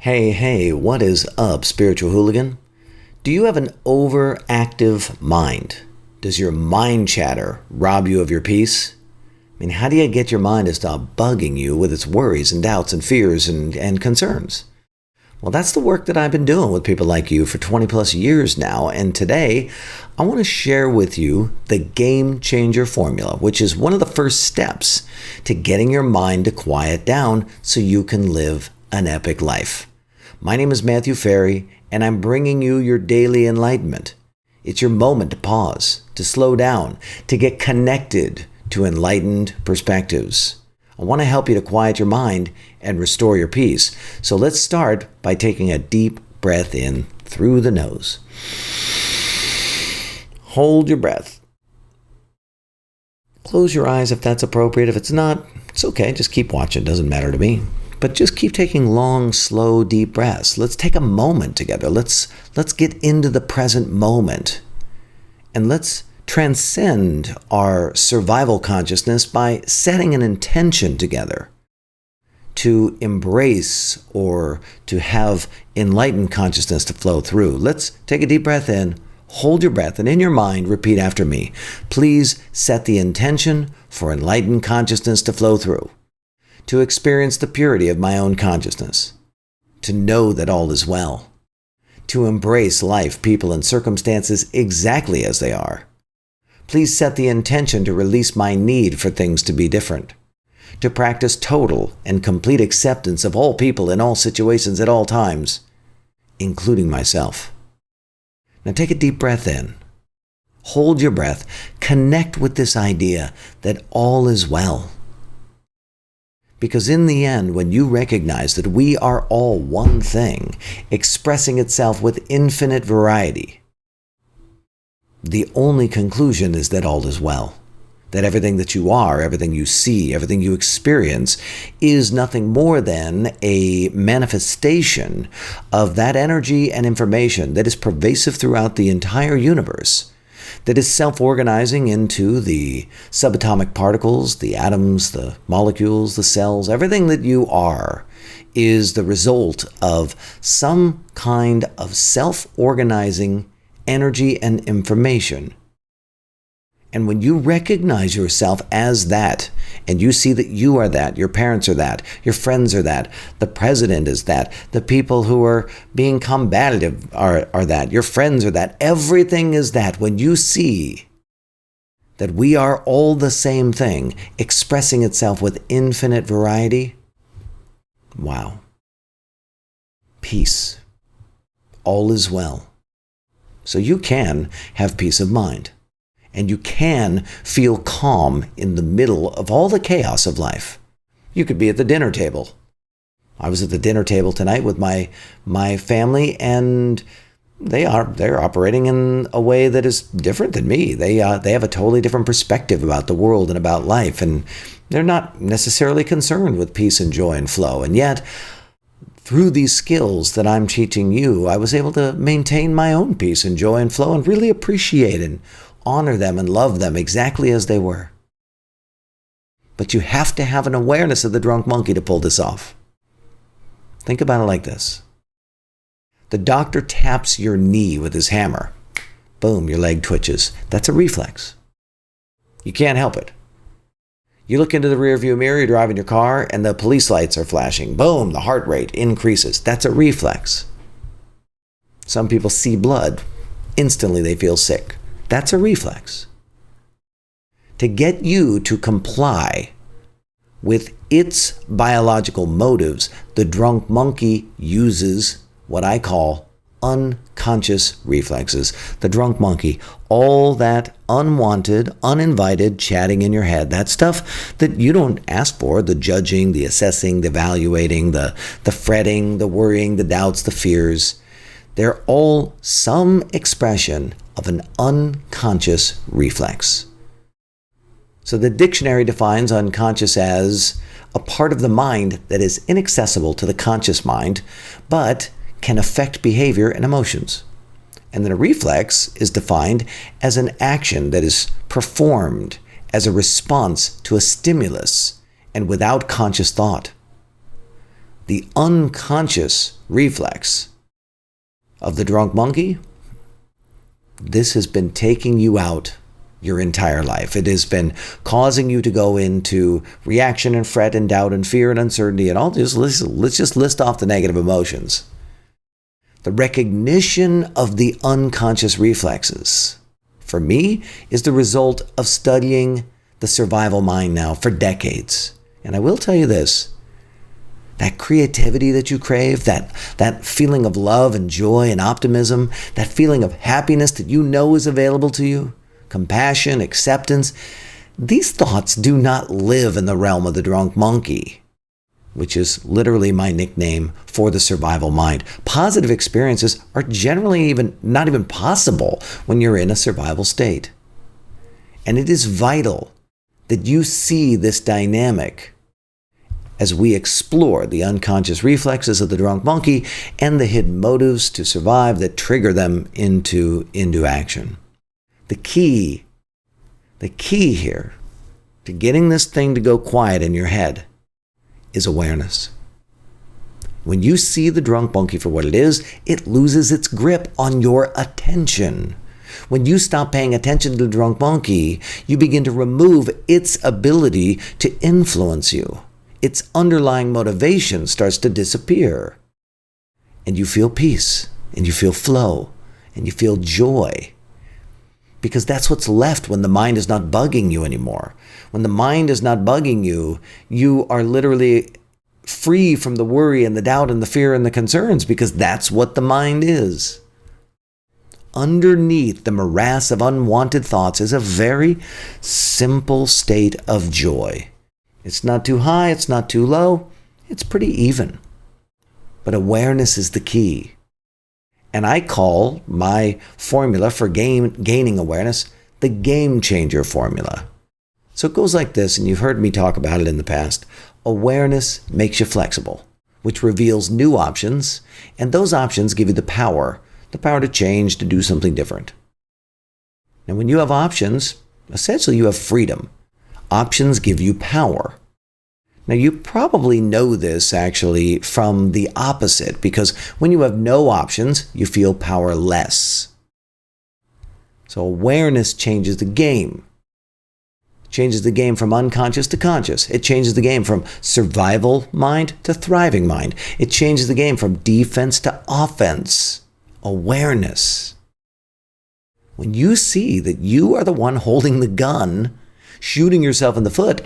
Hey, what is up, spiritual hooligan? Do you have an overactive mind? Does your mind chatter rob you of your peace? How do you get your mind to stop bugging you with its worries and doubts and fears and concerns? Well, that's the work that I've been doing with people like you for 20 plus years now, and today I want to share with you the Game Changer Formula, which is one of the first steps to getting your mind to quiet down so you can live an epic life. My name is Matthew Ferry, and I'm bringing you your daily enlightenment. It's your moment to pause, to slow down, to get connected to enlightened perspectives. I want to help you to quiet your mind and restore your peace. So let's start by taking a deep breath in through the nose. Hold your breath. Close your eyes if that's appropriate. If it's not, it's okay. Just keep watching. Doesn't matter to me. But just keep taking long, slow, deep breaths. Let's take a moment together. Let's get into the present moment. And let's transcend our survival consciousness by setting an intention together to embrace or to have enlightened consciousness to flow through. Let's take a deep breath in, hold your breath, and in your mind, repeat after me. Please set the intention for enlightened consciousness to flow through, to experience the purity of my own consciousness, to know that all is well, to embrace life, people, and circumstances exactly as they are. Please set the intention to release my need for things to be different, to practice total and complete acceptance of all people in all situations at all times, including myself. Now take a deep breath in. Hold your breath. Connect with this idea that all is well. Because in the end, when you recognize that we are all one thing, expressing itself with infinite variety, the only conclusion is that all is well. That everything that you are, everything you see, everything you experience is nothing more than a manifestation of that energy and information that is pervasive throughout the entire universe, that is self-organizing into the subatomic particles, the atoms, the molecules, the cells. Everything that you are is the result of some kind of self-organizing energy and information. And when you recognize yourself as that, and you see that you are that, your parents are that, your friends are that, the president is that, the people who are being combative are that, your friends are that, everything is that. When you see that we are all the same thing, expressing itself with infinite variety, wow. Peace. All is well. So you can have peace of mind. And you can feel calm in the middle of all the chaos of life. You could be at the dinner table. I was at the dinner table tonight with my family, and they're operating in a way that is different than me. They have a totally different perspective about the world and about life, and they're not necessarily concerned with peace and joy and flow. And yet, through these skills that I'm teaching you, I was able to maintain my own peace and joy and flow and really appreciate and honor them and love them exactly as they were. But you have to have an awareness of the drunk monkey to pull this off. Think about it like this. The doctor taps your knee with his hammer. Boom, your leg twitches. That's a reflex. You can't help it. You look into the rearview mirror, you're driving your car, and the police lights are flashing. Boom, the heart rate increases. That's a reflex. Some people see blood. Instantly they feel sick. That's a reflex. To get you to comply with its biological motives, the drunk monkey uses what I call unconscious reflexes. The drunk monkey, all that unwanted, uninvited chatting in your head, that stuff that you don't ask for, the judging, the assessing, the evaluating, the fretting, the worrying, the doubts, the fears, they're all some expression of an unconscious reflex. So the dictionary defines unconscious as a part of the mind that is inaccessible to the conscious mind, but can affect behavior and emotions. And then a reflex is defined as an action that is performed as a response to a stimulus and without conscious thought. the unconscious reflex of the drunk monkey, this has been taking you out your entire life. It has been causing you to go into reaction and fret and doubt and fear and uncertainty and all this. Let's just list off the negative emotions. The recognition of the unconscious reflexes, for me, is the result of studying the survival mind now for decades. And I will tell you this, that creativity that you crave, that feeling of love and joy and optimism, that feeling of happiness that you know is available to you, compassion, acceptance, these thoughts do not live in the realm of the drunk monkey, which is literally my nickname for the survival mind. Positive experiences are generally not even possible when you're in a survival state. And it is vital that you see this dynamic as we explore the unconscious reflexes of the drunk monkey and the hidden motives to survive that trigger them into action. The key here to getting this thing to go quiet in your head is awareness. When you see the drunk monkey for what it is, it loses its grip on your attention. When you stop paying attention to the drunk monkey, you begin to remove its ability to influence you. Its underlying motivation starts to disappear. And you feel peace, and you feel flow, and you feel joy. Because that's what's left when the mind is not bugging you anymore. When the mind is not bugging you, you are literally free from the worry and the doubt and the fear and the concerns, because that's what the mind is. Underneath the morass of unwanted thoughts is a very simple state of joy. It's not too high, it's not too low, it's pretty even. But awareness is the key. And I call my formula for gaining awareness the game changer formula. So it goes like this, and you've heard me talk about it in the past. Awareness makes you flexible, which reveals new options, and those options give you the power to change, to do something different. Now, when you have options, essentially you have freedom. Options give you power. Now, you probably know this actually from the opposite, because when you have no options, you feel powerless. So awareness changes the game. It changes the game from unconscious to conscious. It changes the game from survival mind to thriving mind. It changes the game from defense to offense. Awareness. When you see that you are the one holding the gun, shooting yourself in the foot,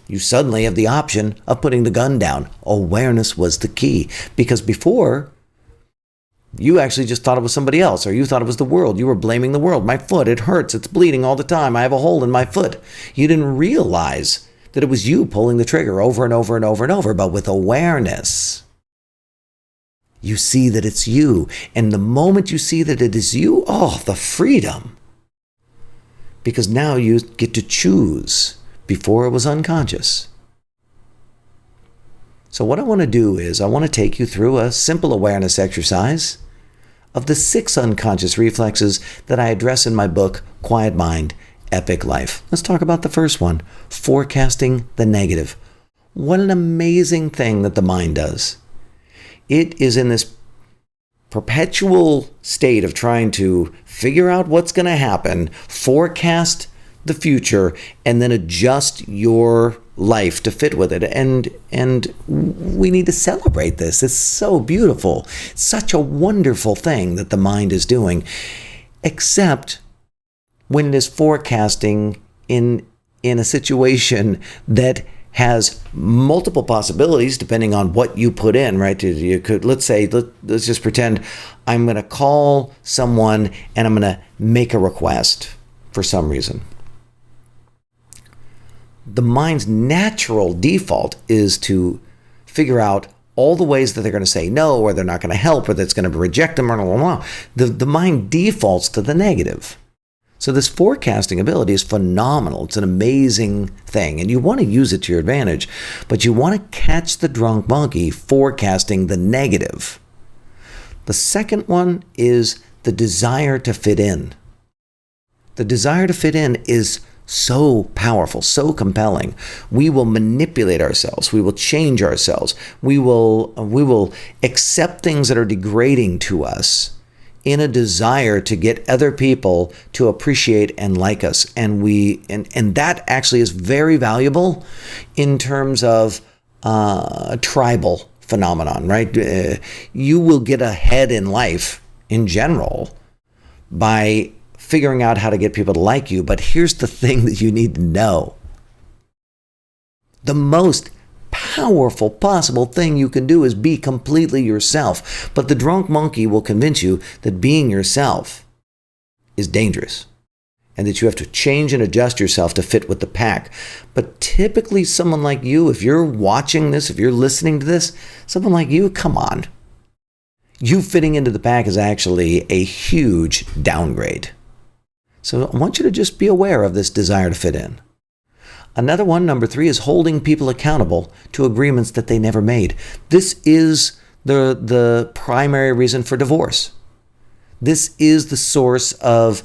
you suddenly have the option of putting the gun down. Awareness was the key. Because before, you actually just thought it was somebody else, or you thought it was the world. You were blaming the world. My foot, it hurts. It's bleeding all the time. I have a hole in my foot. You didn't realize that it was you pulling the trigger over and over and over and over. But with awareness, you see that it's you. And the moment you see that it is you, the freedom. Because now you get to choose. Before it was unconscious. So what I want to do is I want to take you through a simple awareness exercise of the 6 unconscious reflexes that I address in my book, Quiet Mind, Epic Life. Let's talk about the first one, forecasting the negative. What an amazing thing that the mind does. It is in this perpetual state of trying to figure out what's going to happen, forecast the future, and then adjust your life to fit with it. And we need to celebrate this. It's so beautiful. It's such a wonderful thing that the mind is doing, except when it is forecasting in a situation that has multiple possibilities depending on what you put in, right? You could, let's just pretend I'm going to call someone and I'm going to make a request for some reason. The mind's natural default is to figure out all the ways that they're going to say no, or they're not going to help, or that's going to reject them, or blah, blah, blah. The mind defaults to the negative. So this forecasting ability is phenomenal. It's an amazing thing, and you want to use it to your advantage, but you want to catch the drunk monkey forecasting the negative. The second one is the desire to fit in. The desire to fit in is so powerful, so compelling. We will manipulate ourselves. We will change ourselves. We will accept things that are degrading to us in a desire to get other people to appreciate and like us. And that actually is very valuable in terms of tribal phenomenon, right? You will get ahead in life in general by figuring out how to get people to like you. But here's the thing that you need to know. The most powerful possible thing you can do is be completely yourself. But the drunk monkey will convince you that being yourself is dangerous and that you have to change and adjust yourself to fit with the pack. But typically someone like you, if you're watching this, if you're listening to this, someone like you, come on. You fitting into the pack is actually a huge downgrade. So I want you to just be aware of this desire to fit in. Another one, number 3, is holding people accountable to agreements that they never made. This is the primary reason for divorce. This is the source of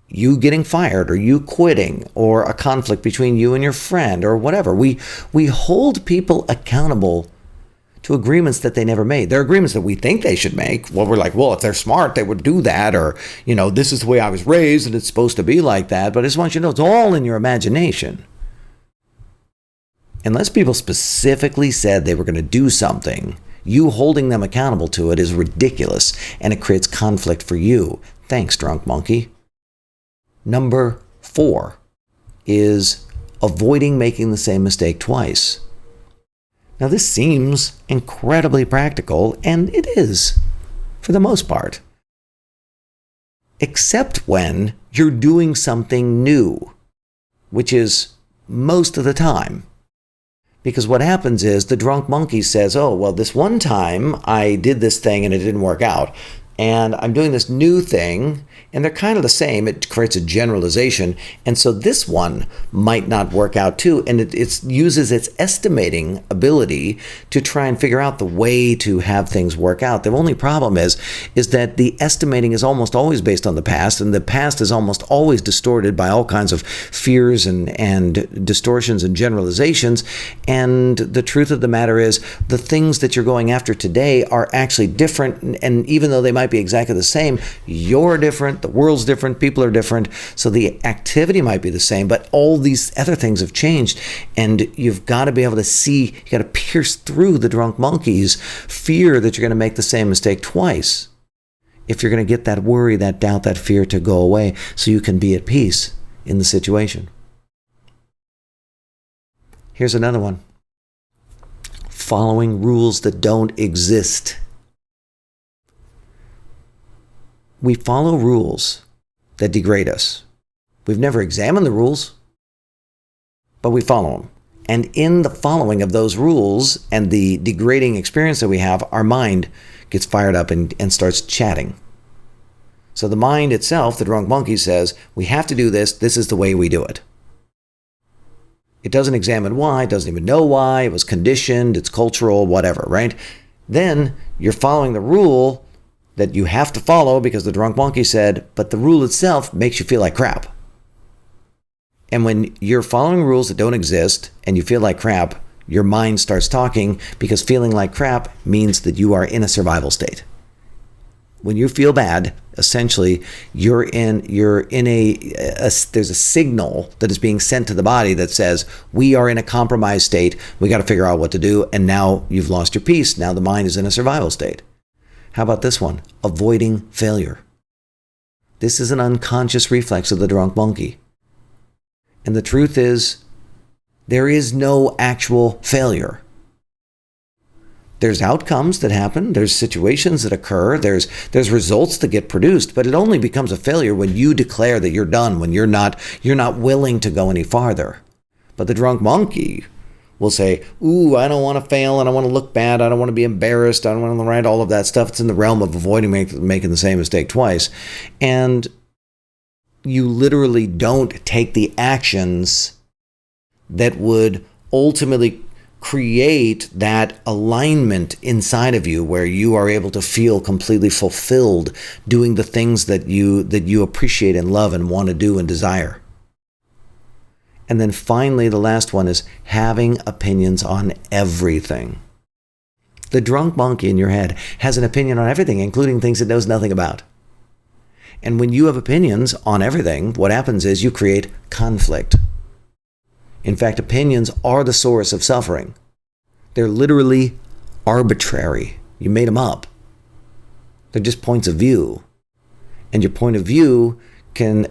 you getting fired or you quitting or a conflict between you and your friend or whatever. We hold people accountable to agreements that they never made. They're agreements that we think they should make. Well, we're like, well, if they're smart, they would do that. Or, this is the way I was raised and it's supposed to be like that. But I just want you to know it's all in your imagination. Unless people specifically said they were going to do something, you holding them accountable to it is ridiculous and it creates conflict for you. Thanks, drunk monkey. Number 4 is avoiding making the same mistake twice. Now, this seems incredibly practical, and it is, for the most part. Except when you're doing something new, which is most of the time. Because what happens is the drunk monkey says, oh, well, this one time I did this thing and it didn't work out. And I'm doing this new thing, and they're kind of the same. It creates a generalization. And so this one might not work out too. And it uses its estimating ability to try and figure out the way to have things work out. The only problem is that the estimating is almost always based on the past, and the past is almost always distorted by all kinds of fears and distortions and generalizations. And the truth of the matter is the things that you're going after today are actually different. And even though they might be exactly the same, you're different, the world's different, people are different, so the activity might be the same, but all these other things have changed, and you've got to be able to see, you got to pierce through the drunk monkey's fear that you're going to make the same mistake twice if you're going to get that worry, that doubt, that fear to go away so you can be at peace in the situation. Here's another one. Following rules that don't exist. We follow rules that degrade us. We've never examined the rules, but we follow them. And in the following of those rules and the degrading experience that we have, our mind gets fired up and starts chatting. So the mind itself, the drunk monkey, says, we have to do this. This is the way we do it. It doesn't examine why. It doesn't even know why. It was conditioned. It's cultural, whatever, right? Then you're following the rule that you have to follow because the drunk monkey said, but the rule itself makes you feel like crap. And when you're following rules that don't exist and you feel like crap, your mind starts talking because feeling like crap means that you are in a survival state. When you feel bad, essentially there's a signal that is being sent to the body that says, we are in a compromised state. We got to figure out what to do. And now you've lost your peace. Now the mind is in a survival state. How about this one? Avoiding failure. This is an unconscious reflex of the drunk monkey. And the truth is, there is no actual failure. There's outcomes that happen, there's situations that occur, there's results that get produced, but it only becomes a failure when you declare that you're done, when you're not willing to go any farther. But the drunk monkey will say, ooh, I don't want to fail, I don't want to look bad, I don't want to be embarrassed, I don't want to write all of that stuff. It's in the realm of avoiding making the same mistake twice. And you literally don't take the actions that would ultimately create that alignment inside of you where you are able to feel completely fulfilled doing the things that you appreciate and love and want to do and desire. And then finally, the last one is having opinions on everything. The drunk monkey in your head has an opinion on everything, including things it knows nothing about. And when you have opinions on everything, what happens is you create conflict. In fact, opinions are the source of suffering. They're literally arbitrary. You made them up. They're just points of view. And your point of view can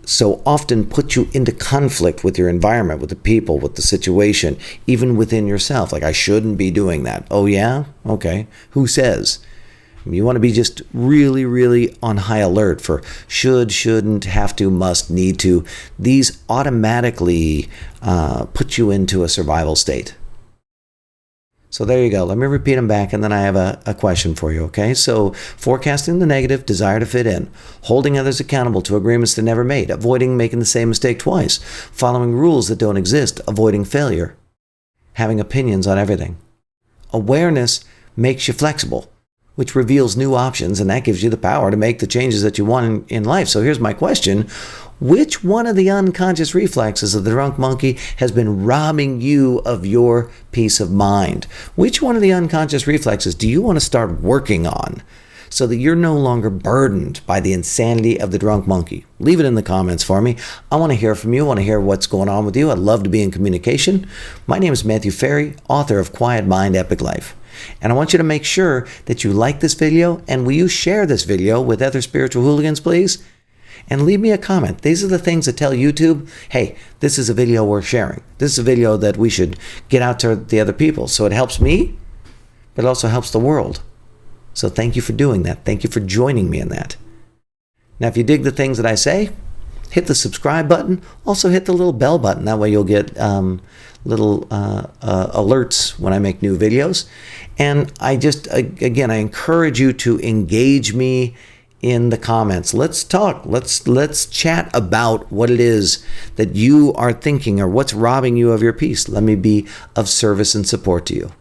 so often put you into conflict with your environment, with the people, with the situation, even within yourself. Like, I shouldn't be doing that. Oh yeah? Okay. Who says? You want to be just really, really on high alert for should, shouldn't, have to, must, need to. These automatically put you into a survival state. So there you go. Let me repeat them back, and then I have a question for you, okay? So forecasting the negative, desire to fit in, holding others accountable to agreements they never made, avoiding making the same mistake twice, following rules that don't exist, avoiding failure, having opinions on everything. Awareness makes you flexible, which reveals new options, and that gives you the power to make the changes that you want in life. So here's my question. Which one of the unconscious reflexes of the drunk monkey has been robbing you of your peace of mind? Which one of the unconscious reflexes do you want to start working on so that you're no longer burdened by the insanity of the drunk monkey? Leave it in the comments for me. I want to hear from you. I want to hear what's going on with you. I'd love to be in communication. My name is Matthew Ferry, author of Quiet Mind, Epic Life. And I want you to make sure that you like this video, and will you share this video with other spiritual hooligans, please? And leave me a comment. These are the things that tell YouTube, hey, this is a video worth sharing. This is a video that we should get out to the other people. So it helps me, but it also helps the world. So thank you for doing that. Thank you for joining me in that. Now, if you dig the things that I say, hit the subscribe button. Also hit the little bell button. That way you'll get little alerts when I make new videos. And I encourage you to engage me in the comments. Let's talk. Let's chat about what it is that you are thinking or what's robbing you of your peace. Let me be of service and support to you.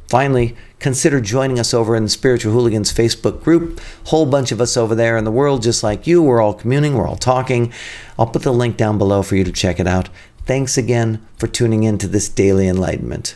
Finally, consider joining us over in the Spiritual Hooligans Facebook group. Whole bunch of us over there in the world just like you. We're all communing. We're all talking. I'll put the link down below for you to check it out. Thanks again for tuning in to this daily enlightenment.